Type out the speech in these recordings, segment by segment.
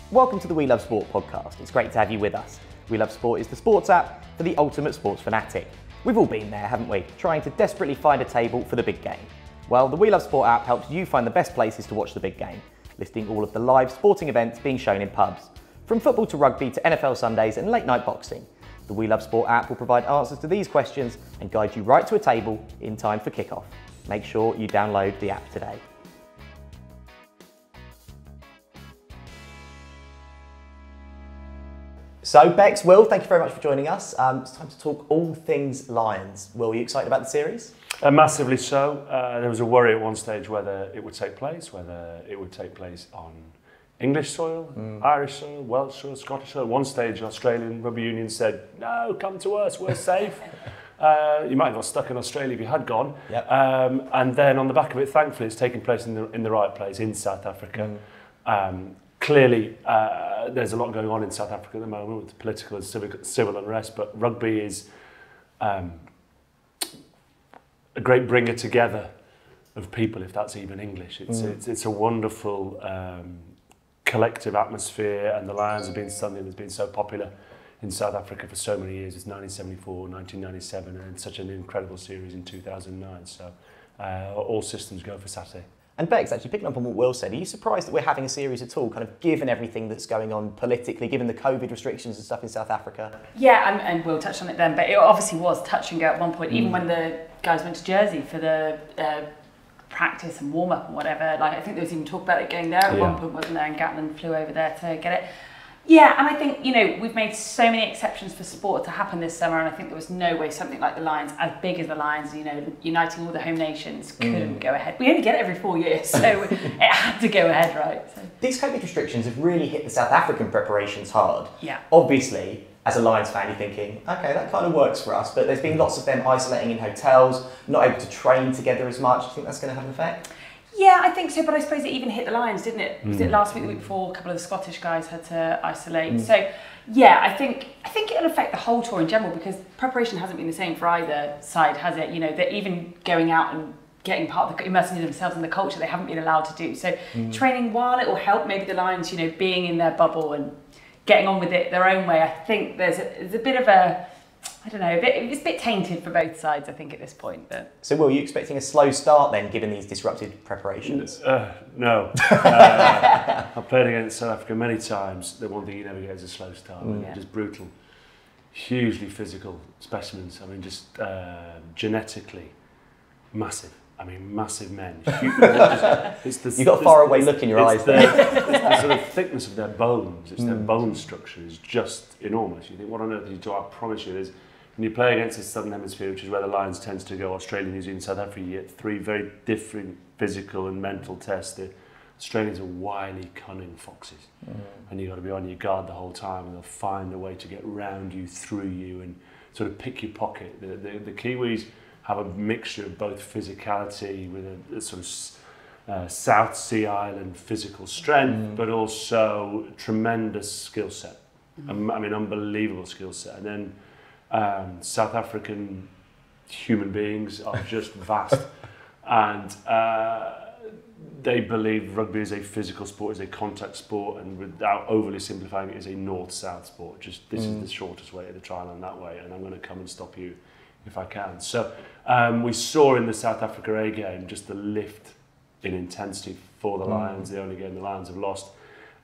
Welcome to the We Love Sport podcast. It's great to have you with us. We Love Sport is the sports app for the ultimate sports fanatic. We've all been there, haven't we? Trying to desperately find a table for the big game. Well, the We Love Sport app helps you find the best places to watch the big game, listing all of the live sporting events being shown in pubs. From football to rugby to NFL Sundays and late night boxing. The We Love Sport app will provide answers to these questions and guide you right to a table in time for kickoff. Make sure you download the app today. So, Bex, Will, thank you very much for joining us. It's time to talk all things Lions. Will, are you excited about the series? Massively so. There was a worry at one stage whether it would take place on English soil, Irish soil, Welsh soil, Scottish soil. At one stage, Australian Rugby Union said, no, come to us, we're safe. You might have got stuck in Australia if you had gone. Yep. And then on the back of it, thankfully, it's taking place in the right place, in South Africa. Clearly, there's a lot going on in South Africa at the moment with political and civil unrest, but rugby is a great bringer together of people, if that's even English. It's a wonderful collective atmosphere, and the Lions have been something that's been so popular in South Africa for so many years. It's 1974, 1997, and such an incredible series in 2009. So all systems go for Saturday. And Bex, actually picking up on what Will said, are you surprised that we're having a series at all, kind of given everything that's going on politically, given the COVID restrictions and stuff in South Africa? Yeah, and Will touched on it then, but it obviously was touch and go at one point, even when the guys went to Jersey for the practice and warm-up and whatever. Like, I think there was even talk about it going there at one point, wasn't there? And Gatlin flew over there to get it. Yeah, and I think, we've made so many exceptions for sport to happen this summer, and I think there was no way something like the Lions, as big as the Lions, uniting all the home nations, couldn't go ahead. We only get it every 4 years, so it had to go ahead, right? So. These COVID restrictions have really hit the South African preparations hard. Yeah. Obviously, as a Lions fan, you're thinking, okay, that kind of works for us, but there's been lots of them isolating in hotels, not able to train together as much. Do you think that's going to have an effect? Yeah, I think so, but I suppose it even hit the Lions, didn't it? Was it last week, the week before? A couple of the Scottish guys had to isolate. So, yeah, I think it'll affect the whole tour in general, because preparation hasn't been the same for either side, has it? They're even going out and getting part of immersing themselves in the culture they haven't been allowed to do. So, training, while it will help maybe the Lions, being in their bubble and getting on with it their own way, I think there's a bit of a, I don't know, it's a bit tainted for both sides, I think, at this point. But. So, Will, are you expecting a slow start then, given these disrupted preparations? No. I've played against South Africa many times. The one thing you never get is a slow start. They're just brutal, hugely physical specimens. I mean, just genetically massive. I mean, massive men. You've got a faraway look in your eyes there. It's the sort of thickness of their bones, their bone structure is just enormous. You think, what on earth did you do? I promise you, when you play against the Southern Hemisphere, which is where the Lions tends to go, Australia, New Zealand, South Africa, you get three very different physical and mental tests. The Australians are wily, cunning foxes. And you've got to be on your guard the whole time, and they'll find a way to get round you, through you, and sort of pick your pocket. The Kiwis have a mixture of both physicality with a sort of South Sea Island physical strength, but also tremendous skill set. I mean, unbelievable skill set. And then South African human beings are just vast. And they believe rugby is a physical sport, is a contact sport, and without overly simplifying it, is a north-south sport. Just this is the shortest way to the trial and that way, and I'm going to come and stop you if I can. So we saw in the South Africa A game just the lift in intensity for the Lions, the only game the Lions have lost.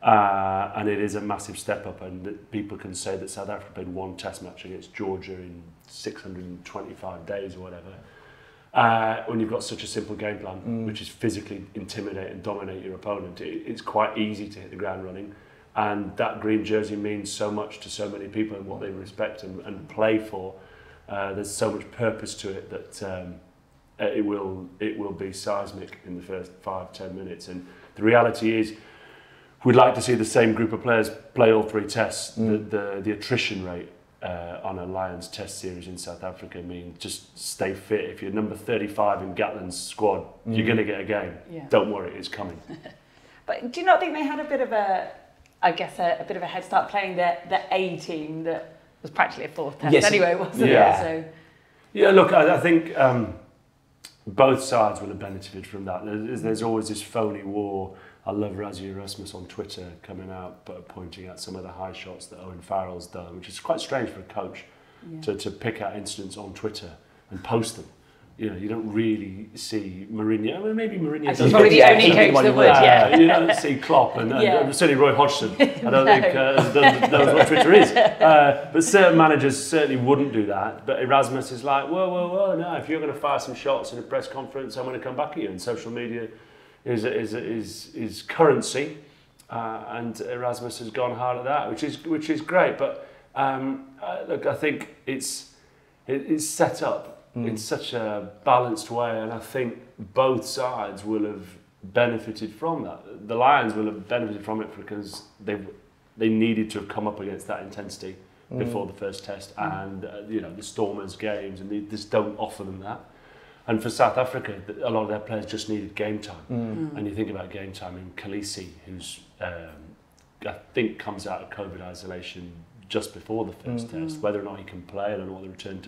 And it is a massive step up, and people can say that South Africa played one test match against Georgia in 625 days or whatever. When you've got such a simple game plan, which is physically intimidate and dominate your opponent, it's quite easy to hit the ground running. And that green jersey means so much to so many people and what they respect and play for. There's so much purpose to it that it will be seismic in the first 5-10 minutes. And the reality is, we'd like to see the same group of players play all three tests. The attrition rate on a Lions test series in South Africa means just stay fit. If you're number 35 in Gatlin's squad, you're going to get a game. Yeah. Don't worry, it's coming. But do you not think they had a bit of a bit of a head start playing the A team that was practically a fourth test anyway, wasn't it? So. Yeah, look, I think both sides will have benefited from that. There's always this phony war I love Razzie Erasmus on Twitter coming out but pointing out some of the high shots that Owen Farrell's done, which is quite strange for a coach to pick out incidents on Twitter and post them. You know, you don't really see Mourinho. I mean, maybe Mourinho does. He's probably the only coach that would, you don't see Klopp and certainly Roy Hodgson. I don't think knows what Twitter is. But certain managers certainly wouldn't do that. But Erasmus is like, whoa, no, if you're going to fire some shots in a press conference, I'm going to come back at you. And social media is currency. And Erasmus has gone hard at that, which is great. But look, I think it's set up in such a balanced way, and I think both sides will have benefited from that. The Lions will have benefited from it because they needed to have come up against that intensity before the first test, and the Stormers games, and they just don't offer them that. And for South Africa, a lot of their players just needed game time. And you think about game time in Khaleesi, who's I think comes out of COVID isolation just before the first test. Whether or not he can play, I don't know what the return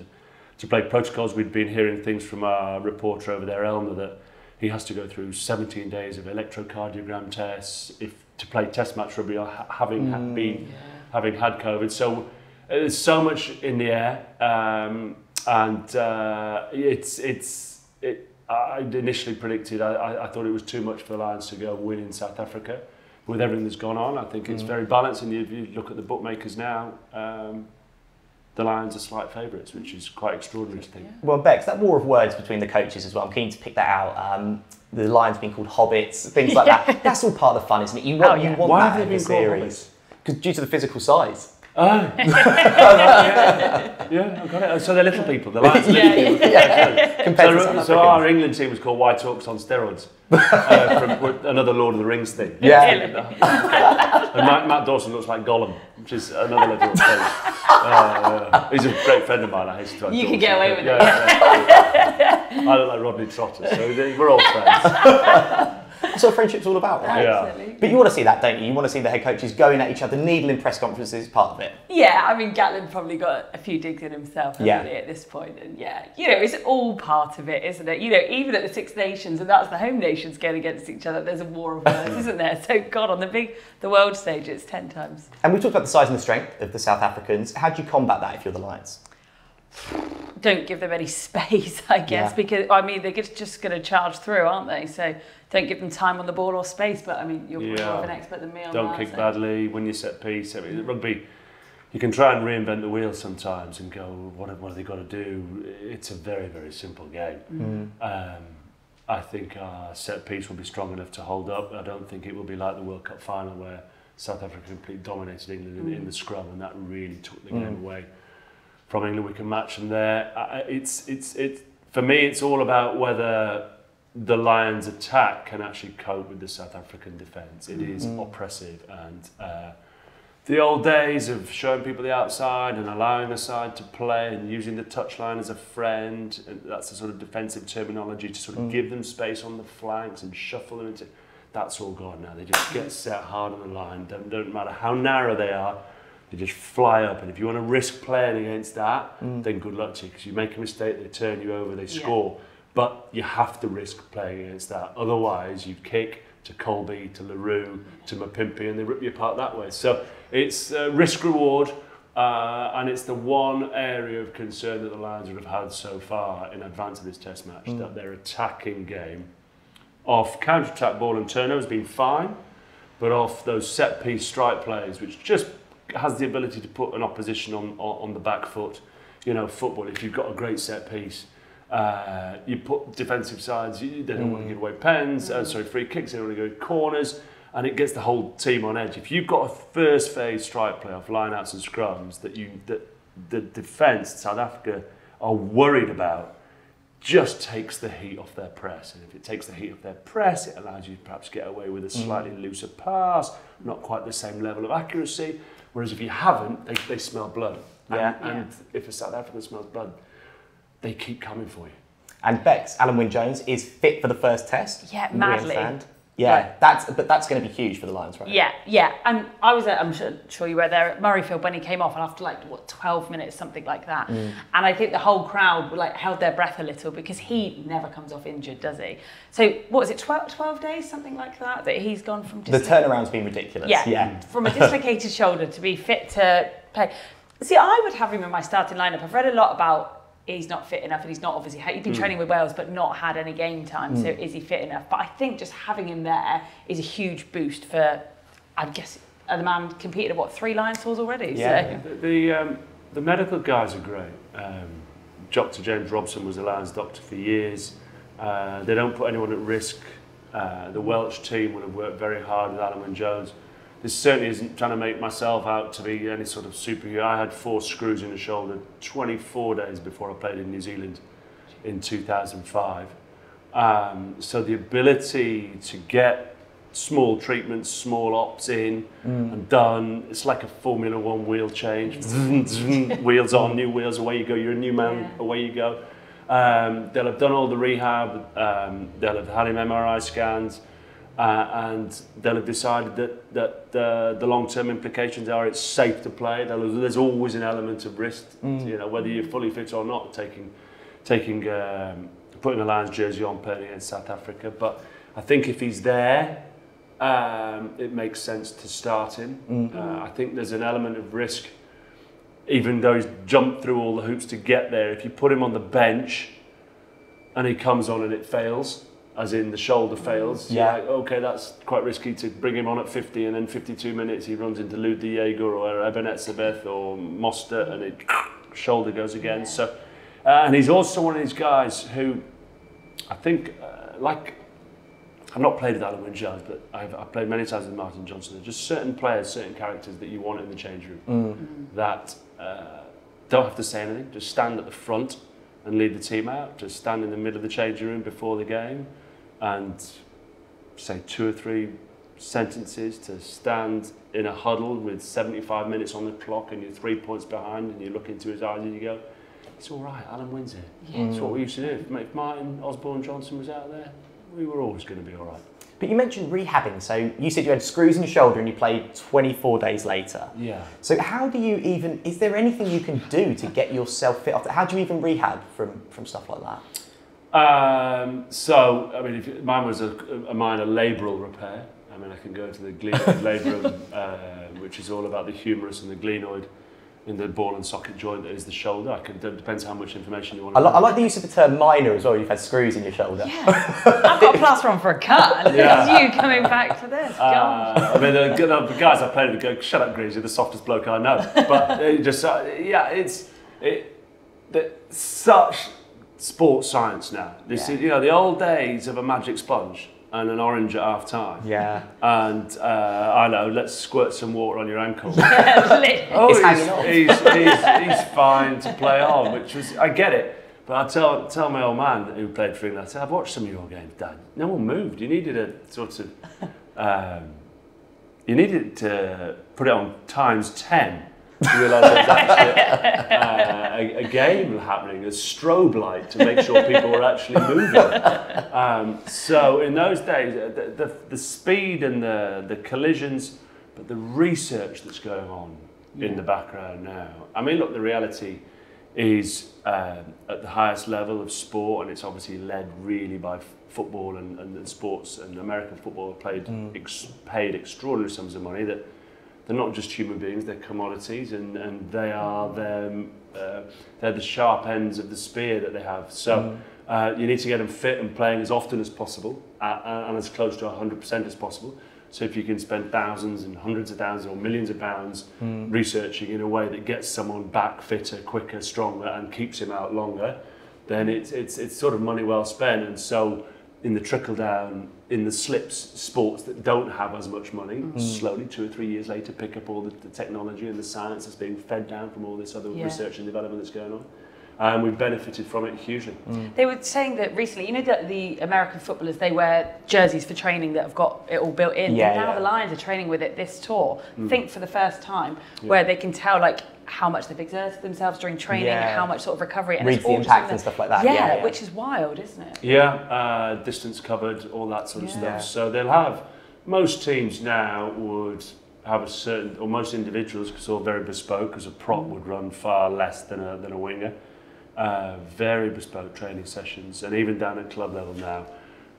to play protocols. We'd been hearing things from our reporter over there, Elmer, that he has to go through 17 days of electrocardiogram tests to play Test match rugby, having had COVID. So there's so much in the air, I initially predicted. I thought it was too much for the Lions to go win in South Africa. With everything that's gone on, I think it's very balanced. And if you look at the bookmakers now, the Lions are slight favourites, which is quite extraordinary to think. Well, Bex, that war of words between the coaches as well, I'm keen to pick that out. The Lions being called hobbits, things like that. That's all part of the fun, isn't it? You want Why that have they in been the called series. Because due to the physical size. Oh. Yeah, I got it. So they're little people. The Lions are little people. So our England team was called White Hawks on steroids. From another Lord of the Rings thing. Yeah. And Matt Dawson looks like Gollum, which is another little thing. He's a great friend of mine. I hate to You can get away with it. I look like Rodney Trotter, so we're all friends. That's what friendship's all about, right? Absolutely. But you want to see that, don't you? You want to see the head coaches going at each other, needling press conferences is part of it. Yeah, I mean, Gatlin probably got a few digs in himself, hasn't he, at this point? And it's all part of it, isn't it? Even at the Six Nations, and that's the home nations going against each other, there's a war of words, isn't there? So, God, on the world stage, it's 10 times. And we talked about the size and the strength of the South Africans. How do you combat that if you're the Lions? Don't give them any space, I guess, because, I mean, they're just going to charge through, aren't they? So don't give them time on the ball or space, but, I mean, you're more of an expert than me on that. Don't kick badly, win your set piece. I mean, rugby, you can try and reinvent the wheel sometimes and go, what have they got to do? It's a very, very simple game. I think our set piece will be strong enough to hold up. I don't think it will be like the World Cup final where South Africa completely dominated England in the scrum, and that really took the game away from England. We can match them there. It's for me, it's all about whether the Lions' attack can actually cope with the South African defence. It is oppressive, and the old days of showing people the outside and allowing the side to play and using the touchline as a friend, and that's the sort of defensive terminology to sort of give them space on the flanks and shuffle them into. That's all gone now. They just get set hard on the line. Don't matter how narrow they are. They just fly up, and if you want to risk playing against that, then good luck to you, because you make a mistake, they turn you over, they score. But you have to risk playing against that. Otherwise, you kick to Colby, to LaRue, to Mapimpi, and they rip you apart that way. So it's risk-reward, and it's the one area of concern that the Lions would have had so far in advance of this Test match, that their attacking game off counter-attack ball and turnover has been fine, but off those set-piece strike plays, which just has the ability to put an opposition on the back foot. Football, if you've got a great set piece, you put defensive sides, they don't want to give away pens, free kicks, they don't want to go corners, and it gets the whole team on edge. If you've got a first phase strike play off lineouts and scrums that the defence, South Africa, are worried about, just takes the heat off their press. And if it takes the heat off their press, it allows you to perhaps get away with a slightly looser pass, not quite the same level of accuracy. Whereas if you haven't, they smell blood. And if a South African smells blood, they keep coming for you. And Bex, Alan Wynne-Jones is fit for the first test. Yeah, madly. Yeah, that's going to be huge for the Lions, right? Yeah. And I was I'm sure you were there at Murrayfield when he came off, and after 12 minutes, something like that. And I think the whole crowd held their breath a little, because he never comes off injured, does he? So what was it, 12 days, something like that he's gone from... The turnaround's been ridiculous. Yeah. From a dislocated shoulder to be fit to play. See, I would have him in my starting lineup. I've read a lot about he's not fit enough, and he's not obviously... He's been training with Wales but not had any game time, so is he fit enough? But I think just having him there is a huge boost for, I guess, the man competed at 3 Lions tours already? Yeah. So. The medical guys are great. Dr. James Robson was the Lions doctor for years. They don't put anyone at risk. The Welsh team will have worked very hard with Alan Wynne-Jones. This certainly isn't trying to make myself out to be any sort of superhero. I had 4 screws in the shoulder 24 days before I played in New Zealand in 2005. So the ability to get small treatments, small ops in and done, it's like a Formula 1 wheel change. Wheels on, new wheels, away you go. You're a new man, away you go. They'll have done all the rehab, they'll have had him MRI scans, and they'll have decided that the long-term implications are it's safe to play. There's always an element of risk, whether you're fully fit or not, putting a Lions jersey on, playing against South Africa. But I think if he's there, it makes sense to start him. I think there's an element of risk, even though he's jumped through all the hoops to get there. If you put him on the bench and he comes on and it fails, as in the shoulder fails, you're like, okay, that's quite risky to bring him on at 50, and then 52 minutes he runs into Lou De Jager or Ebenezer or Mostert and it shoulder goes again. So, and he's also one of these guys who I think, I've not played with Alan Wynne-Jones, but I've played many times with Martin Johnson. There's just certain players, certain characters that you want in the change room that don't have to say anything, just stand at the front and lead the team out, just stand in the middle of the changing room before the game and say 2 or 3 sentences, to stand in a huddle with 75 minutes on the clock and you're 3 points behind and you look into his eyes and you go, it's all right, Alan wins here. It's what we used to do. If Martin Osborne Johnson was out there, we were always going to be all right. But you mentioned rehabbing, so you said you had screws in your shoulder and you played 24 days later. Yeah. So how do you even, is there anything you can do to get yourself fit after? How do you even rehab from stuff like that? So, I mean, mine was a minor labral repair. I mean, I can go to the glenoid labrum, which is all about the humerus and the glenoid in the ball and socket joint that is the shoulder. Depends how much information you want to I like the use of the term minor as well. You've had screws in your shoulder. Yeah. I've got a plaster on for a cut. And it's you coming back to this. I mean, the guys I played with go, shut up, Greaves, you're the softest bloke I know. But it's such sports science now. This is, the old days of a magic sponge and an orange at half time. Yeah. And I know, let's squirt some water on your ankle. It's hanging off. He's fine to play on, which was, I get it. But I tell my old man who played for England, I said, I've watched some of your games, Dad. No one moved. You needed a sort of, you needed to put it on times 10 to realise there's actually a game happening, a strobe light to make sure people were actually moving. So in those days, the speed and the collisions, but the research that's going on in the background now. I mean, look, the reality is at the highest level of sport, and it's obviously led really by football and sports, and American football paid extraordinary sums of money, that they're not just human beings, they're commodities, and they are they're the sharp ends of the spear that they have. So you need to get them fit and playing as often as possible and as close to 100% as possible. So if you can spend thousands and hundreds of thousands or millions of pounds researching in a way that gets someone back fitter, quicker, stronger, and keeps him out longer, then it's sort of money well spent. And so in the trickle down, in the slips sports that don't have as much money, slowly 2 or 3 years later pick up all the technology and the science that's being fed down from all this other research and development that's going on. And we've benefited from it hugely. They were saying that recently, that the American footballers, they wear jerseys for training that have got it all built in. Yeah, now the Lions are training with it this tour. Think for the first time, where they can tell, how much they've exerted themselves during training, how much sort of recovery, and reads the impact and stuff like that. Yeah, which is wild, isn't it? Yeah, distance covered, all that sort of stuff. So they'll have, most teams now would have a certain, or most individuals, because it's all very bespoke, because a prop would run far less than a winger. Very bespoke training sessions, and even down at club level now,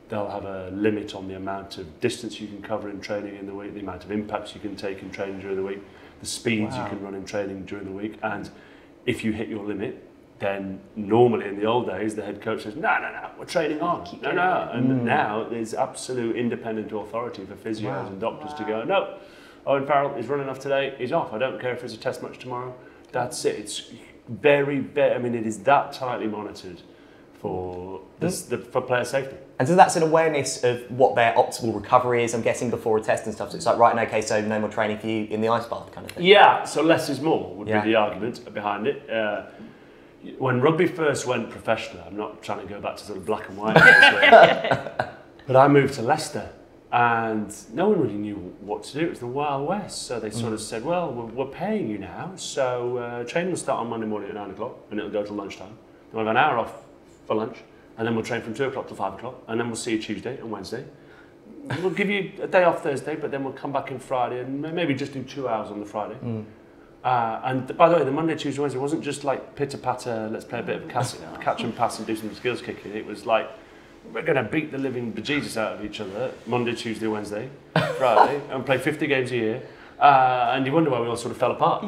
they'll have a limit on the amount of distance you can cover in training in the week, the amount of impacts you can take in training during the week, the speeds you can run in training during the week, and if you hit your limit, then normally in the old days the head coach says, no, we're training on, and now there's absolute independent authority for physios and doctors to go, no, Owen Farrell is running off today, he's off, I don't care if there's a test match tomorrow, that's it. It's very, I mean, it is that tightly monitored for for player safety. And so that's an awareness of what their optimal recovery is, I'm guessing, before a test and stuff. So it's like, right, okay, so no more training for you in the ice bath kind of thing. Yeah, so less is more would be the argument behind it. When rugby first went professional, I'm not trying to go back to sort of black and white, but I moved to Leicester and no one really knew what to do. It was the Wild West. So they sort of said, well, we're paying you now, so training will start on Monday morning at 9 o'clock and it'll go till lunchtime. Then we'll have an hour off for lunch, and then we'll train from 2 o'clock till 5 o'clock, and then we'll see you Tuesday and Wednesday. We'll give you a day off Thursday, but then we'll come back in Friday and maybe just do 2 hours on the Friday. And by the way, the Monday, Tuesday, Wednesday wasn't just like pitter-patter, let's play a bit of catch and pass and do some skills kicking. It was like, we're going to beat the living bejesus out of each other Monday, Tuesday, Wednesday, Friday, and play 50 games a year. And you wonder why we all sort of fell apart.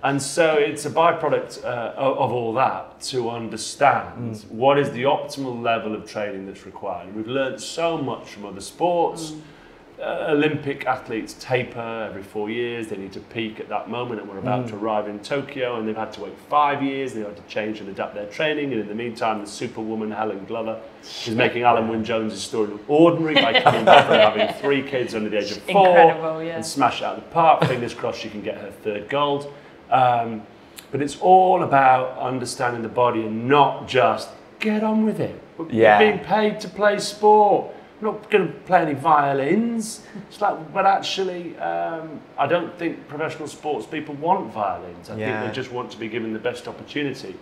And so it's a byproduct of all that to understand what is the optimal level of training that's required. And we've learned so much from other sports. Olympic athletes taper every 4 years. They need to peak at that moment, and we're about to arrive in Tokyo, and they've had to wait 5 years. They've had to change and adapt their training. And in the meantime, the superwoman Helen Glover is making Alan Wynne-Jones' story look ordinary by coming back and having 3 kids under the age of 4 and smash it out of the park. Fingers crossed she can get her 3rd gold. But it's all about understanding the body and not just get on with it. We're being paid to play sport. I'm not going to play any violins. It's like, but actually, I don't think professional sports people want violins. I think they just want to be given the best opportunity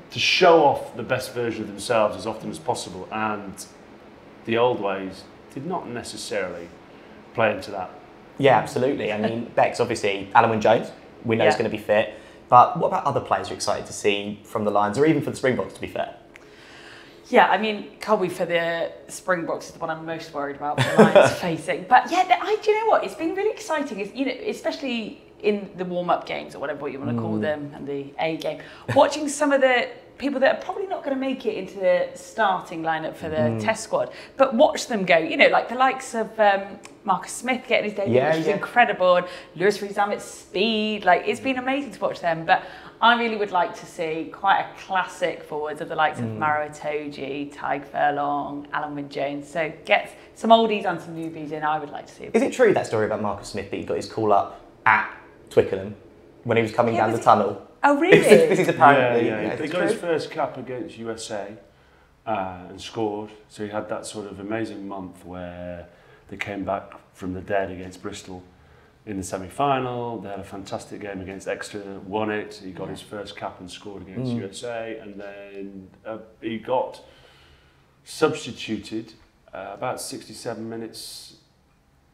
to show off the best version of themselves as often as possible. And the old ways did not necessarily play into that. Yeah, absolutely. I mean, Bex, obviously, Alan Wynne-Jones, we know is going to be fit. But what about other players you're excited to see from the Lions, or even for the Springboks, to be fair? Yeah, I mean, Colby for the Springboks is the one I'm most worried about for the Lions facing. But yeah, do you know what? It's been really exciting, especially in the warm-up games or whatever you want to call them, and the A game, watching some of the people that are probably not going to make it into the starting lineup for the test squad, but watch them go, like the likes of Marcus Smith getting his debut, which was incredible, and Lewis Rees-Zammit's speed, it's been amazing to watch them. But I really would like to see quite a classic forwards of the likes of Maro Itoje, Tyg Furlong, Alan Wynne-Jones. So get some oldies and some newbies in, I would like to see. Is it true, that story about Marcus Smith, that he got his call up at Twickenham when he was coming down the tunnel? Oh, really? This is apparently... He got his first cap against USA and scored. So he had that sort of amazing month where they came back from the dead against Bristol in the semi-final. They had a fantastic game against Exeter, won it. He got his first cap and scored against USA. And then he got substituted about 67 minutes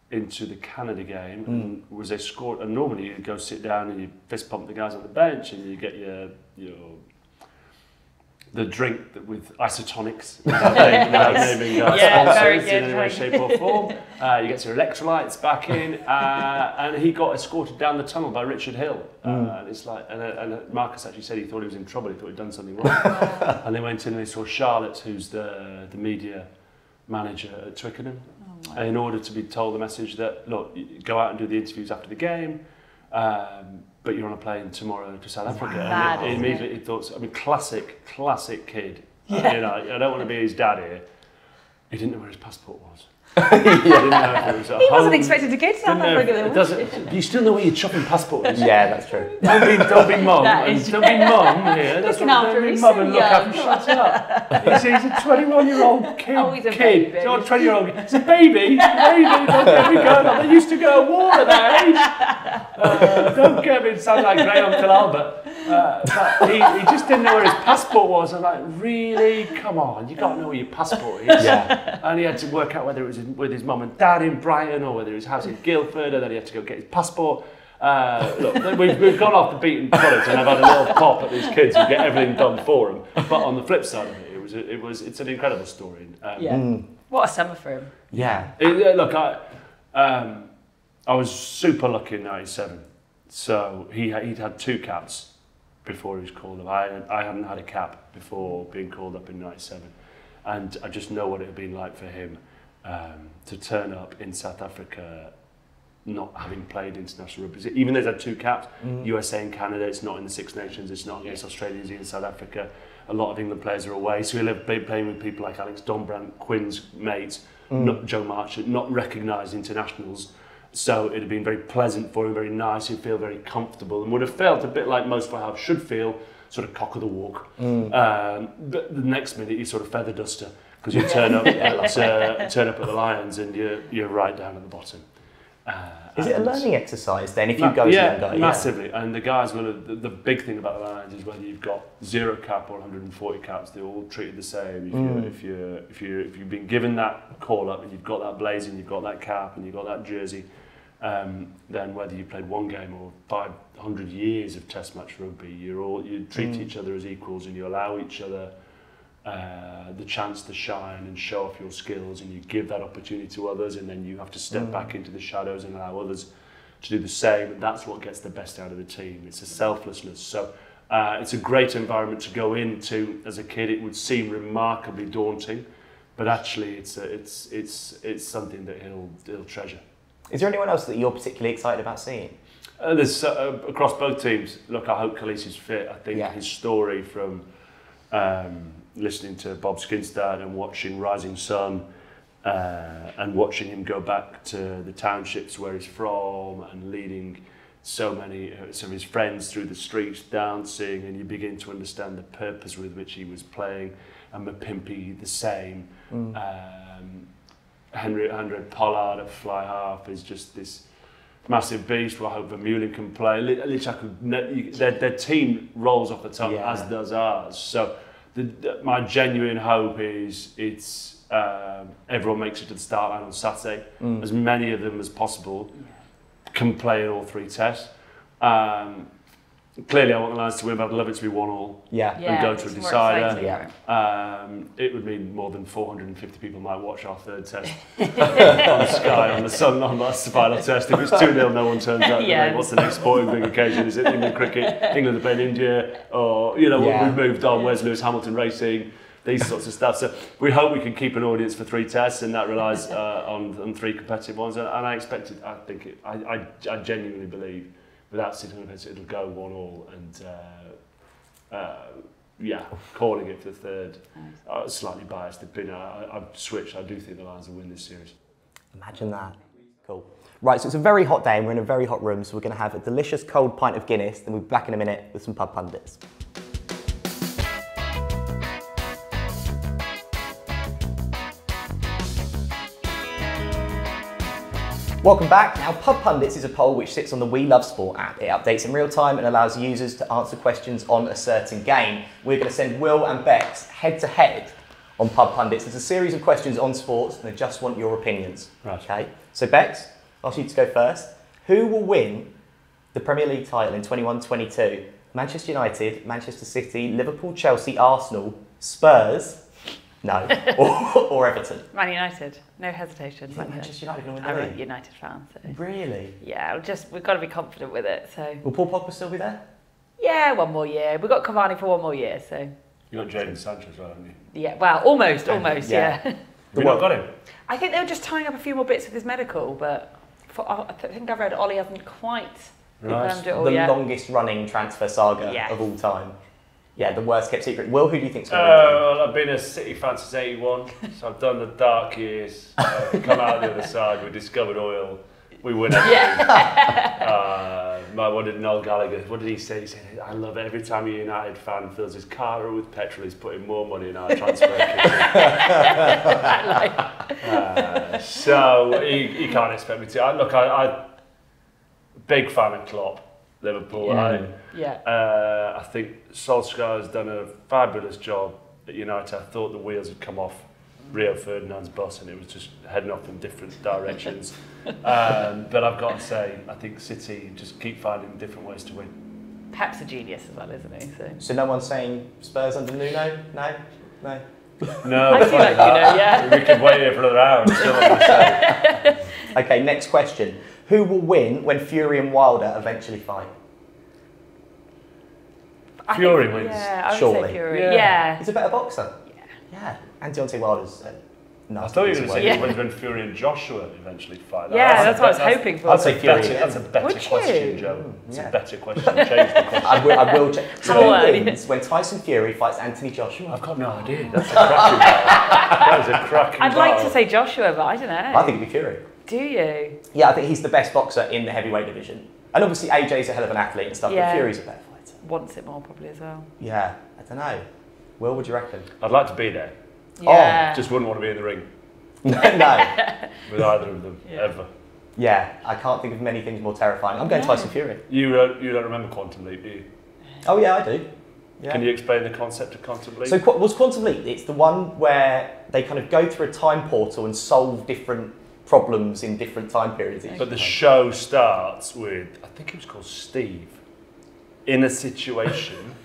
into the Canada game, and was they scored, and normally you go sit down and you fist pump the guys on the bench and you get your the drink with isotonics without naming sponsors in any way, shape or form. You get your electrolytes back in, and he got escorted down the tunnel by Richard Hill. And it's like, and Marcus actually said he thought he was in trouble, he thought he'd done something wrong. And they went in and they saw Charlotte, who's the media manager at Twickenham, in order to be told the message that, look, go out and do the interviews after the game, but you're on a plane tomorrow to South Africa. Mad, and immediately he thought, classic kid. I don't want to be his dad here. He didn't know where his passport was. Didn't know if it was at He wasn't home. expected to go to South Africa. You still know where your shopping passport is. Yeah, that's true. Don't be mum. That is Don't be mum here. Looking after Don't be him, mum so and look after him. young. Shut up. He's a 21-year-old kid. Oh, he's a kid. baby. He's not a 20-year-old. He's a baby. Don't get me going on. They used to go to war at that age. Don't get me. It sounds like Grey Uncle Albert. But he just didn't know where his passport was. I'm like, really? Come on, you got to know where your passport is. Yeah. And he had to work out whether it was with his mum and dad in Brighton or whether his house in Guildford, and then he had to go get his passport. Look, we've gone off the beaten product, and I've had a little pop at these kids who get everything done for them. But on the flip side of it, it's an incredible story. What a summer for him. Yeah. Look, I was super lucky in '97. So he'd had 2 caps before he was called up. I hadn't had a cap before being called up in '97, and I just know what it had been like for him to turn up in South Africa, not having played international rugby. Even though he's had 2 caps, USA and Canada, it's not in the Six Nations, it's not against Australia, New Zealand, South Africa. A lot of England players are away, so he'll have been playing with people like Alex Donbrand, Quinn's mates, not Joe Marchant, not recognised internationals. So it had been very pleasant for him, very nice, he'd feel very comfortable, and would have felt a bit like most halves should feel, sort of cock of the walk. But the next minute he's sort of feather duster, because you turn up turn up at the Lions and you're right down at the bottom. Is it a learning exercise then if you go as a young guy? Massively. And the guys, the big thing about the Lions is whether you've got 0 cap or 140 caps, they're all treated the same. If you've been given that call up and you've got that blazing, you've got that cap and you've got that jersey, then whether you played 1 game or 500 years of Test match rugby, you treat each other as equals, and you allow each other the chance to shine and show off your skills, and you give that opportunity to others, and then you have to step back into the shadows and allow others to do the same, and that's what gets the best out of the team. It's a selflessness. So it's a great environment to go into. As a kid, it would seem remarkably daunting, but actually it's something that he'll treasure. Is there anyone else that you're particularly excited about seeing? There's across both teams. Look, I hope Khalees is fit. I think his story from listening to Bob Skinstad and watching Rising Sun and watching him go back to the townships where he's from and leading so many some of his friends through the streets dancing, and you begin to understand the purpose with which he was playing, and Mapimpi the same. Henry Pollard at fly half is just this massive beast. Well, I hope Vermeulen can play. Their team rolls off the tongue, as does ours. So my genuine hope is everyone makes it to the start line on Saturday. As many of them as possible can play in all 3 tests. Clearly, I want the Lions to win, but I'd love it to be 1-1 and go to a decider. It would mean more than 450 people might watch our 3rd test on Sky on the Sun on that final test. If it's 2-0, no one turns up. What's the next sporting big occasion? Is it England cricket? England are playing India? Or, we've moved on. Where's Lewis Hamilton racing? These sorts of stuff. So we hope we can keep an audience for 3 tests, and that relies on 3 competitive ones. And I expect it. I genuinely believe, without sitting on it, it'll go 1-1, and calling it for the 3rd. Slightly biased. I've switched. I do think the Lions will win this series. Imagine that. Cool. Right, so it's a very hot day and we're in a very hot room, so we're going to have a delicious cold pint of Guinness, then we'll be back in a minute with some pub pundits. Welcome back. Now, Pub Pundits is a poll which sits on the We Love Sport app. It updates in real time and allows users to answer questions on a certain game. We're going to send Will and Bex head to head on Pub Pundits. There's a series of questions on sports and they just want your opinions. Right. Okay. So Bex, I'll ask you to go first. Who will win the Premier League title in 21-22? Manchester United, Manchester City, Liverpool, Chelsea, Arsenal, Spurs, no, or Everton? Man United, no hesitation. Manchester United going to win the I'm league? a United fan, so. Really? Yeah, we've got to be confident with it. So. Will Paul Pogba still be there? Yeah, 1 more year. We've got Cavani for 1 more year, so. You got Jadon Sanchez, right, haven't you? Yeah, well, almost, yeah. Have you not got him? I think they were just tying up a few more bits with his medical, but I think I've read Ollie hasn't quite confirmed it all the yet. longest running transfer saga of all time. Yeah, the worst kept secret. Will, who do you think's going to Well, I've been a City fan since '81, so I've done the dark years. Come out the other side, we discovered oil, we win everything. What did Noel Gallagher, what did he say? He said, I love it. Every time a United fan fills his car with petrol, he's putting more money in our transfer kitty. So he can't expect me to. I'm big fan of Klopp, Liverpool. I think Solskjaer has done a fabulous job at United. I thought the wheels had come off Rio Ferdinand's bus and it was just heading off in different directions. But I've got to say, I think City just keep finding different ways to win. Pep's a genius as well, isn't he? So no one's saying Spurs under Nuno? No? No, I feel like yeah. We could wait here for another hour and still not gonna say. Okay, next question. Who will win when Fury and Wilder eventually fight? Fury wins. Yeah, I would Surely. say Fury. Yeah. Yeah. He's a better boxer. Yeah. And Deontay Wilder's I thought you were going to say it wins when Fury and Joshua eventually fight. Yeah, that's what I was hoping for. I'd say Fury. That's a better Would question, you? Joe. It's Yeah. a better question. Change the question. I will check. So How who early? wins when Tyson Fury fights Anthony Joshua? I've got no idea. That's a cracking battle. That is a cracking I'd like to battle. say Joshua, but I don't know. I think it'd be Fury. Do you? Yeah, I think he's the best boxer in the heavyweight division. And obviously AJ's a hell of an athlete and stuff, Yeah. but Fury's a better fighter. Wants it more probably as well. Yeah, I don't know. Will, what do you reckon? I'd like to be there. Yeah. Just wouldn't want to be in the ring No. with either of them, ever. Yeah, I can't think of many things more terrifying. I'm going Tyson Fury. You don't remember Quantum Leap, do you? Oh yeah, I do. Yeah. Can you explain the concept of Quantum Leap? So what's Quantum Leap? It's the one where they kind of go through a time portal and solve different problems in different time periods. But the show starts with, I think it was called Steve, in a situation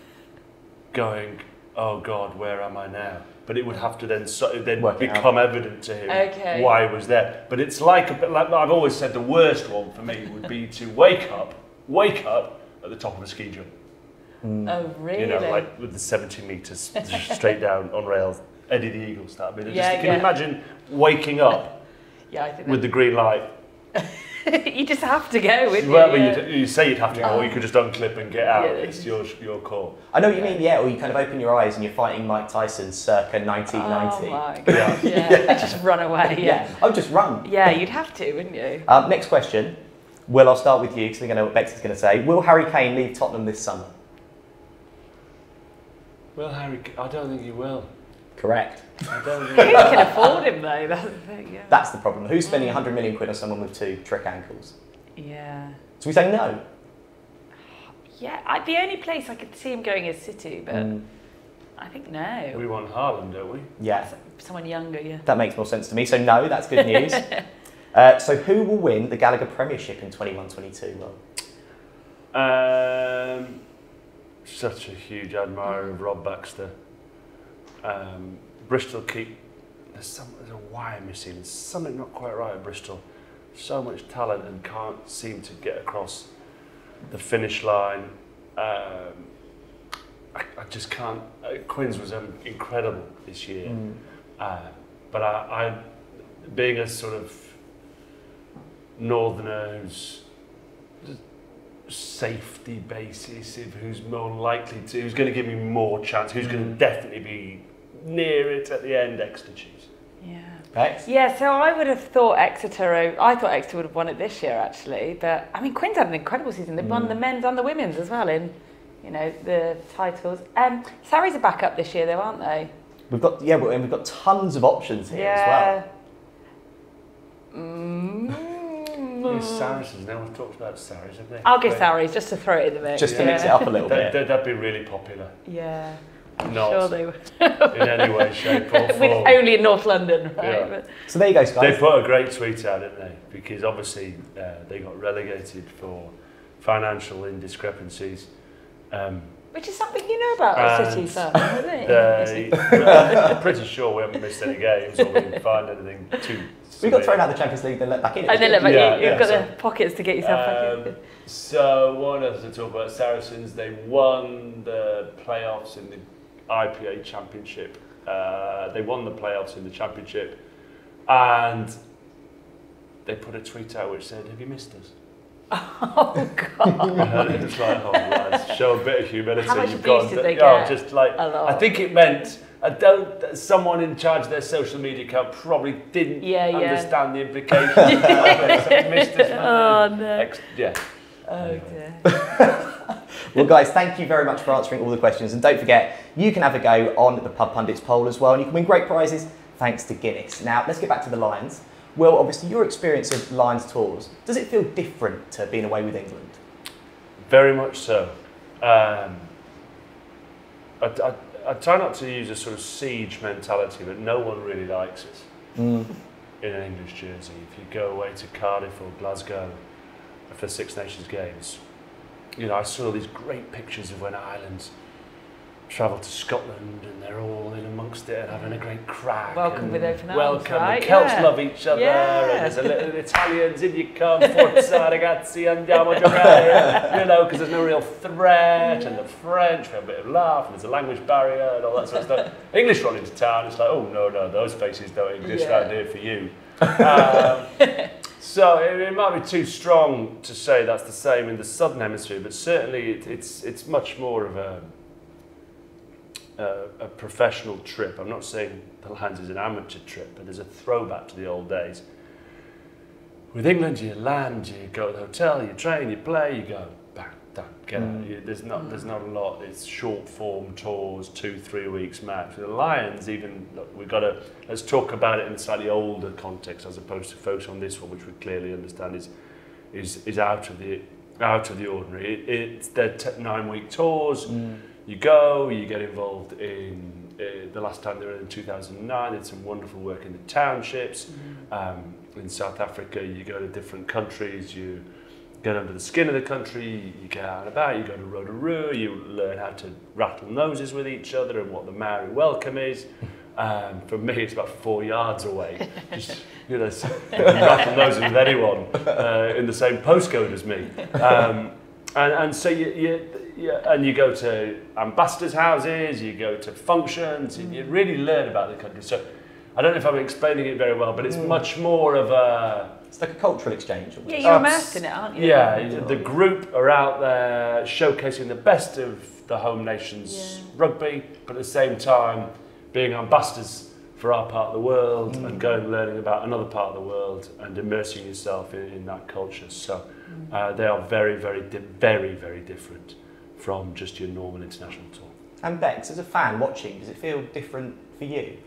going, oh God, where am I now? But it would have to then become evident to him why he was there. But it's like I've always said, the worst one for me would be to wake up at the top of a ski jump. Oh, really? You know, like with the 70 metres straight down on rails, Eddie the Eagle style. Can you imagine waking up I think with the green light? you just have to go, wouldn't Well, you? you say you'd have to go, or you could just unclip and get out. It's your call. I know what you mean, yeah, or you kind of open your eyes and you're fighting Mike Tyson circa 1990. Oh my God, yeah. Just run away, yeah. Oh, just run. Yeah, you'd have to, wouldn't you? Next question. Will, I'll start with you because I think I know what Bex is going to say. Will Harry Kane leave Tottenham this summer? Well, Harry, I don't think he will. Correct. I don't Who think can afford him though? That's the thing, yeah. That's the problem. Who's spending 100 million quid on someone with 2 trick ankles? Yeah. So we say no? Yeah, the only place I could see him going is City, but I think no. we want Haaland, don't we? Yeah. Someone younger, yeah. That makes more sense to me. So no, that's good news. So who will win the Gallagher Premiership in 21-22? Well, Such a huge admirer of Rob Baxter. Bristol keep... There's a wire missing. There's something not quite right at Bristol. So much talent and can't seem to get across the finish line. I just can't... Quins was incredible this year. But I being a sort of northerner who's safety basis of who's more likely to, who's going to give me more chance, who's going to definitely be near it at the end, Exeter Chiefs. Yeah. Bex? Yeah, so I would have thought I thought Exeter would have won it this year actually, but I mean Quins had an incredible season. They've won the men's and the women's as well in, the titles. Sarries are back up this year though, aren't they? We've got tons of options here as well. Yes, Saracens. No one talks about Sarries, have they? I'll give Sarries just to throw it in the mix. Just to mix it up a little bit. That'd be really popular. Yeah. I'm Not sure they would. in any way, shape or form. With only in North London, right? Yeah. But So there you go, guys. They put a great tweet out, didn't they? Because obviously they got relegated for financial indiscrepancies. which is something you know about a City fan, isn't it? I'm pretty sure we haven't missed any games or we didn't find anything too We got thrown out of the Champions League, then let back in. And then you've got the pockets to get yourself back in. So what else to talk about? Saracens, they won the playoffs in the IPA Championship. They won the playoffs in the Championship, and they put a tweet out which said, "Have you missed us?" Oh God! It's like, oh, lads, show a bit of humility. How much You've abuse got, did they get? Just like, A lot. I think it meant someone in charge of their social media account probably didn't understand the implications. Oh no! Yeah. Oh dear. Well, guys, thank you very much for answering all the questions. And don't forget, you can have a go on the Pub Pundits poll as well, and you can win great prizes thanks to Guinness. Now, let's get back to the Lions. Will, obviously, your experience of Lions tours, does it feel different to being away with England? Very much so. I try not to use a sort of siege mentality, but no one really likes us in an English jersey. If you go away to Cardiff or Glasgow for Six Nations games, you know, I saw these great pictures of when Ireland travelled to Scotland and they're all in amongst it and having a great crack. Welcome with open arms, welcome. right? And Celts love each other, and there's a little Italians, in you come, forza ragazzi, andiamo a giocare, you know, because there's no real threat, and the French, we have a bit of laugh, and there's a language barrier and all that sort of stuff. English run into town, it's like, oh no, those faces don't exist around here for you. So it might be too strong to say that's the same in the Southern Hemisphere, but certainly it's much more of a professional trip. I'm not saying the Lions is an amateur trip, but there's a throwback to the old days. With England, you land, you go to the hotel, you train, you play, you go, bang, done, get out. There's not a lot. It's short form tours, 2-3 weeks max. For the Lions, even look, let's talk about it in a slightly older context as opposed to focus on this one, which we clearly understand is out of the ordinary. It's their 9-week tours. You go, you get involved in, the last time they were in 2009, they did some wonderful work in the townships. In South Africa, you go to different countries, you get under the skin of the country, you get out and about, you go to Rotorua, you learn how to rattle noses with each other and what the Maori welcome is. For me, it's about 4 yards away. Just, you know, rattle noses with anyone in the same postcode as me. And so you go to ambassadors' houses, you go to functions, and you really learn about the country. So I don't know if I'm explaining it very well, but it's much more of a... It's like a cultural exchange. Yeah, you're immersed in it, aren't you? Yeah, the group are out there showcasing the best of the home nation's rugby, but at the same time being ambassadors for our part of the world and going and learning about another part of the world and immersing yourself in that culture. So they are very, very, very different from just your normal international tour. And Bex, as a fan watching, does it feel different for you?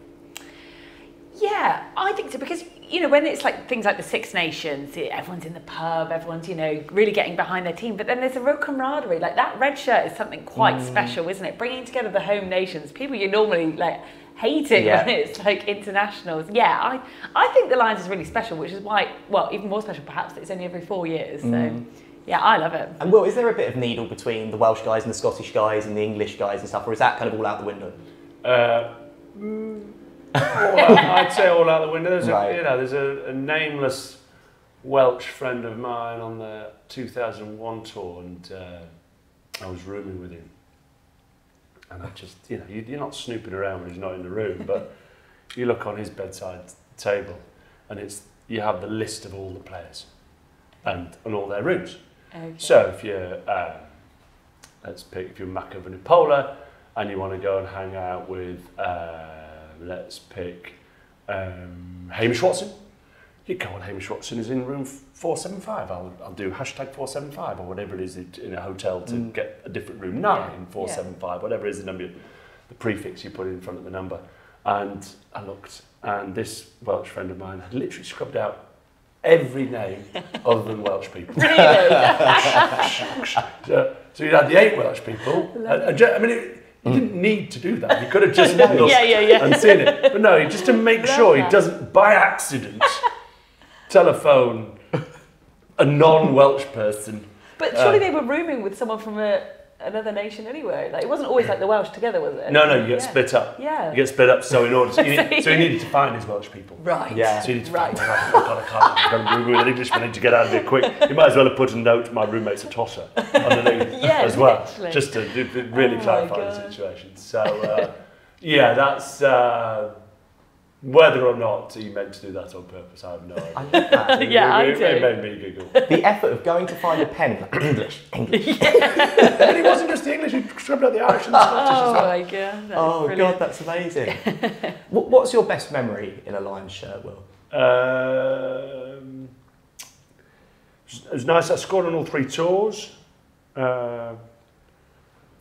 Yeah, I think so, because, you know, when it's like things like the Six Nations, everyone's in the pub, everyone's, you know, really getting behind their team, but then there's a real camaraderie. Like, that red shirt is something quite special, isn't it? Bringing together the home nations, people you normally, like, hating when it's like internationals. Yeah, I think the Lions is really special, which is why, well, even more special perhaps, that it's only every 4 years. So yeah, I love it. And Will, is there a bit of needle between the Welsh guys and the Scottish guys and the English guys and stuff, or is that kind of all out the window? I'd say all out the window. There's a nameless Welsh friend of mine on the 2001 tour, and I was rooming with him. And I just, you know, you're not snooping around when he's not in the room, but you look on his bedside table and you have the list of all the players and all their rooms. Okay. So if you're, let's pick, if you're Mako Vunipola and you want to go and hang out with, let's pick Hamish Watson, you go on Hamish Watson is in room 475. I'll do hashtag 475 or whatever it is in a hotel to get a different room. 475, whatever is the number, the prefix you put in front of the number. And I looked, and this Welsh friend of mine had literally scrubbed out every name other than Welsh people. Really? So you had the 8 Welsh people. He didn't need to do that. He could have just looked and seen it. But no, just to make sure he doesn't, by accident, telephone a non-Welsh person. But surely they were rooming with someone from another nation anyway. Like, it wasn't always like the Welsh together, was it? No, you get split up. Yeah. You get split up, so in order to, so he needed to find his Welsh people. Right. Yeah. So he needed to find I can't room with an Englishman, I need to get out of here quick. You might as well have put a note, my roommate's a tosser, underneath as well, literally. just to really clarify the situation. So, that's... Whether or not he meant to do that on purpose, I have no idea. I love that. Yeah, I do. It made me giggle. The effort of going to find a pen, like, English. And it wasn't just the English, he scribbled out the Irish and the Scottish as well. My God. Oh, God, that's amazing. What's your best memory in a Lions shirt, Will? It was nice. I scored on all 3 tours.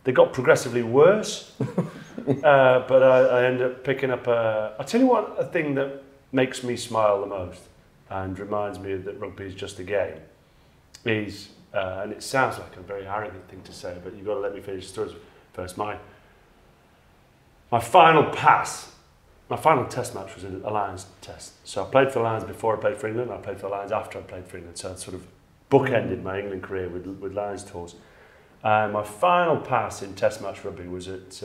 They got progressively worse, but I ended up picking up I'll tell you what, a thing that makes me smile the most and reminds me that rugby is just a game is, and it sounds like a very arrogant thing to say, but you've got to let me finish the stories first. My final pass, my final test match was a Lions test. So I played for the Lions before I played for England, and I played for the Lions after I played for England. So I sort of bookended my England career with Lions tours. My final pass in Test match rugby was at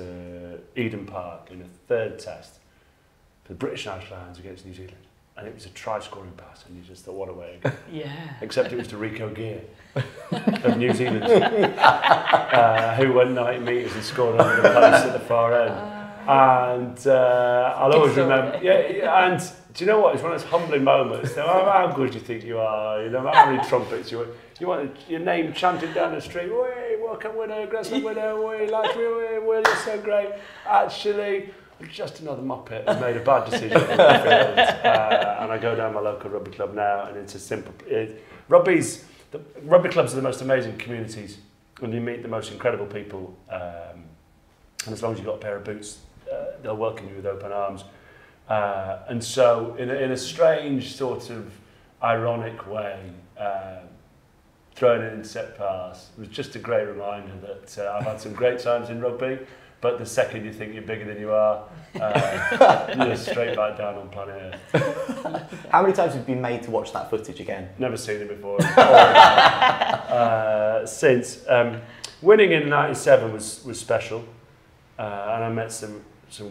Eden Park in a 3rd test for the British Irish Lions against New Zealand. And it was a try-scoring pass, and you just thought, what a way to go. Yeah. Except it was to Rico Gear of New Zealand, who went 90 metres and scored under the post at the far end. And I'll always remember, and do you know what? It's one of those humbling moments. How good do you think you are? You know, how many trumpets you want your name chanted down the street. Way, welcome winner, aggressive winner. Way, like you're so great. Actually, I'm just another muppet who made a bad decision on the field. And I go down my local rugby club now, and it's a simple. Rugby clubs are the most amazing communities, and you meet the most incredible people. And as long as you've got a pair of boots, they'll welcome you with open arms. And so, in a strange sort of ironic way, throwing it in set pass was just a great reminder that I've had some great times in rugby, but the second you think you're bigger than you are, you're straight back down on planet Earth. How many times have you been made to watch that footage again? Never seen it before. Since winning in '97 was special, and I met some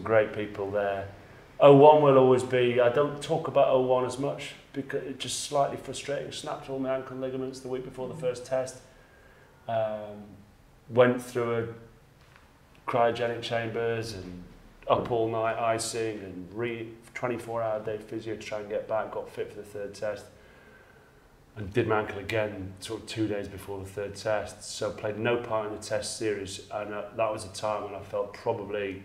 great people there. 01 will always be, I don't talk about 01 as much because it's just slightly frustrating. Snapped all my ankle ligaments the week before the first test. Went through a cryogenic chambers and up all night icing and 24-hour day physio to try and get back, got fit for the 3rd test. And did my ankle again sort of 2 days before the 3rd test. So played no part in the test series, and that was a time when I felt probably,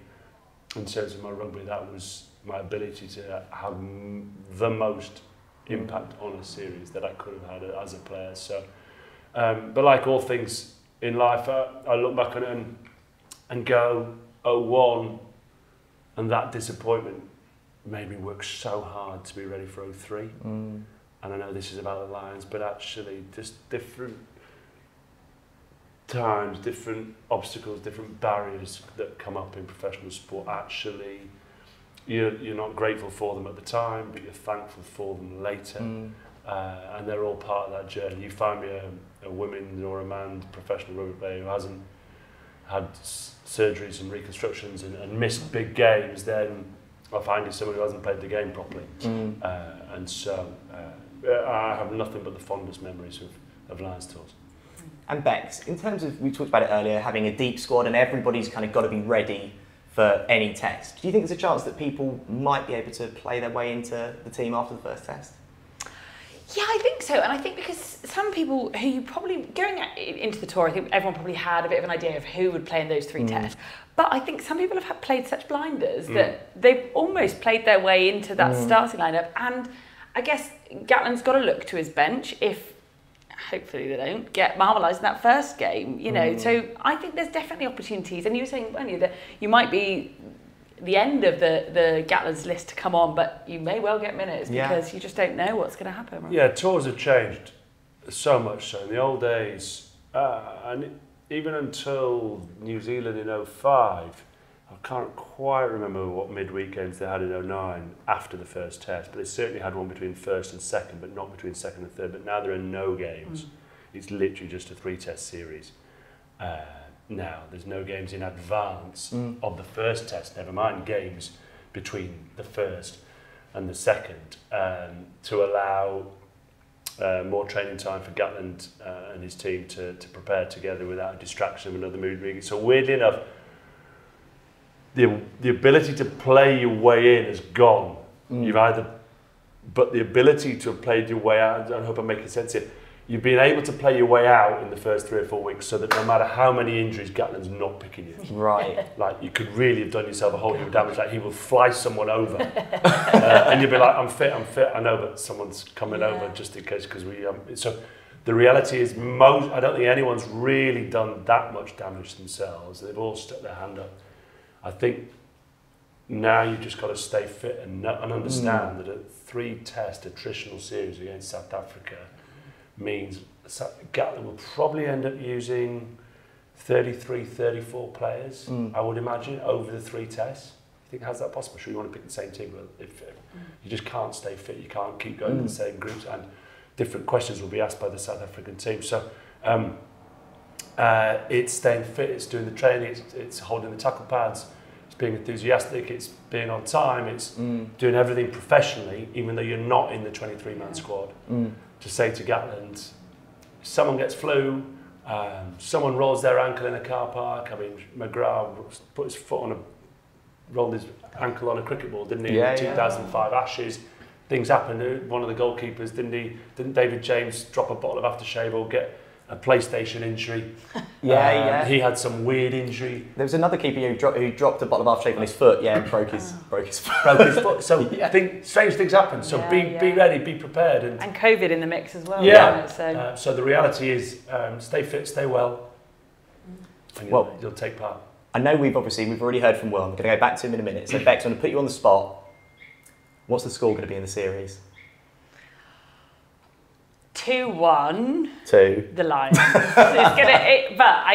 in terms of my rugby, that was my ability to have the most impact on a series that I could have had as a player. So, but like all things in life, I look back on it and go, 01, and that disappointment made me work so hard to be ready for 03. And I know this is about the Lions, but actually just different times, different obstacles, different barriers that come up in professional sport. Actually, you're not grateful for them at the time, but you're thankful for them later. And they're all part of that journey. You find me a woman or a man professional rugby player who hasn't had surgeries and reconstructions and missed big games, then I find you someone who hasn't played the game properly. And so I have nothing but the fondest memories of Lions tours. And Bex, in terms of, we talked about it earlier, having a deep squad and everybody's kind of got to be ready for any test. Do you think there's a chance that people might be able to play their way into the team after the first test? Yeah, I think so. And I think because some people who you probably, going into the tour, I think everyone probably had a bit of an idea of who would play in those 3 tests. But I think some people have played such blinders that they've almost played their way into that starting lineup. And I guess Gatland's got to look to his bench if, hopefully they don't, get marmalised in that first game, you know. So I think there's definitely opportunities. And you were saying earlier that you might be the end of the Gatland's list to come on, but you may well get minutes because you just don't know what's going to happen. Right? Yeah, tours have changed so much so. In the old days, and even until New Zealand in 05, I can't quite remember what midweek games they had in 09 after the first test, but they certainly had one between first and second, but not between second and third. But now there are no games. It's literally just a 3-test series. Now, there's no games in advance of the first test, never mind games between the first and the second, to allow more training time for Gatland and his team to prepare together without a distraction of another midweek. So weirdly enough, the ability to play your way in has gone You've either, but the ability to have played your way out, I hope I'm making sense here, you've been able to play your way out in the first 3 or 4 weeks so that no matter how many injuries, Gatland's not picking you. Right. Like, you could really have done yourself a whole heap of damage. Like, he will fly someone over and you'll be like, I'm fit, I know, but someone's coming over just in case, because we, so the reality is I don't think anyone's really done that much damage themselves. They've all stuck their hand up. I think now you've just got to stay fit and understand that a 3-test attritional series against South Africa means Gatland will probably end up using 33, 34 players, I would imagine, over the 3 tests. You think, how's that possible? Sure, you want to pick the same team, but if you just can't stay fit, you can't keep going in the same groups, and different questions will be asked by the South African team. So it's staying fit, it's doing the training, it's holding the tackle pads, it's being enthusiastic, it's being on time, it's doing everything professionally, even though you're not in the 23-man squad. To say to Gatland, if someone gets flu, someone rolls their ankle in a car park. I mean, McGrath put his foot on rolled his ankle on a cricket ball, didn't he? In the 2005 Ashes. Things happen. One of the goalkeepers, didn't David James drop a bottle of aftershave or get a PlayStation injury? He had some weird injury. There was another keeper who dropped a bottle of aftershave on his foot, and broke his foot. Broke his foot. So strange things happen. So be ready, be prepared. And COVID in the mix as well. So the reality is, stay fit, stay well, and you'll take part. I know we've already heard from Will. I'm going to go back to him in a minute. So Bex, I'm going to put you on the spot. What's the score going to be in the series? 2-1 to the Lions.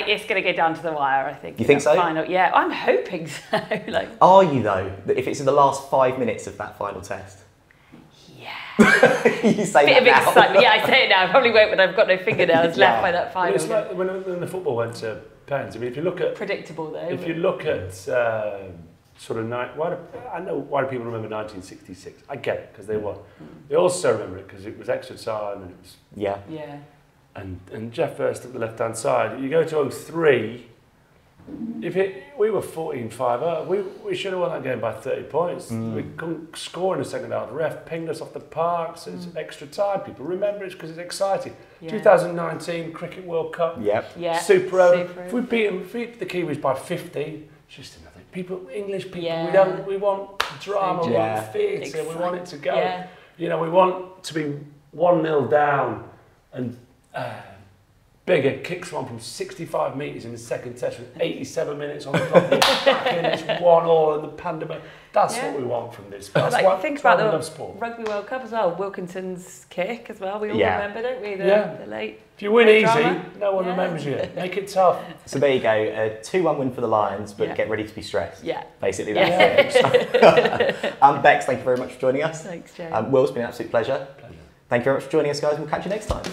It's gonna go down to the wire, I think. You think so? Final, yeah, I'm hoping so. Are you though? If it's in the last 5 minutes of that final test? Yeah. You say Bit that of now. excitement. Yeah, I say it now. I probably won't when I've got no fingernails left by that final. It's like when the football went to pens. I mean, if you look at predictable though. If you look at sort of I know why do people remember 1966? I get it because they won. They also remember it because it was extra time and it was yeah. And Jeff Forrester at the left hand side. You go to 03. We were 14-5 up. We should have won that game by 30 points. We couldn't score in the second half. The ref pinged us off the park. So it's extra time. People remember it because it's exciting. 2019 Cricket World Cup. Yeah. Super over. If we beat the Kiwis by 50, just nothing. English people, we want drama, we want theatre, we want it to go. Yeah. You know, we want to be 1-0 down and Bigger kicks one from 65 metres in the second test with 87 minutes on the clock. And it's 1-1 and the pandemic. That's what we want from this. That's like, think about the Rugby World Cup as well. Wilkinson's kick as well. We all remember, don't we? The late. If you win easy, no one remembers you. Make it tough. So there you go. A 2-1 win for the Lions, but get ready to be stressed. Yeah. Basically, that's it. Bex, thank you very much for joining us. Thanks, Joe. Will, it's been an absolute pleasure. Thank you very much for joining us, guys. We'll catch you next time.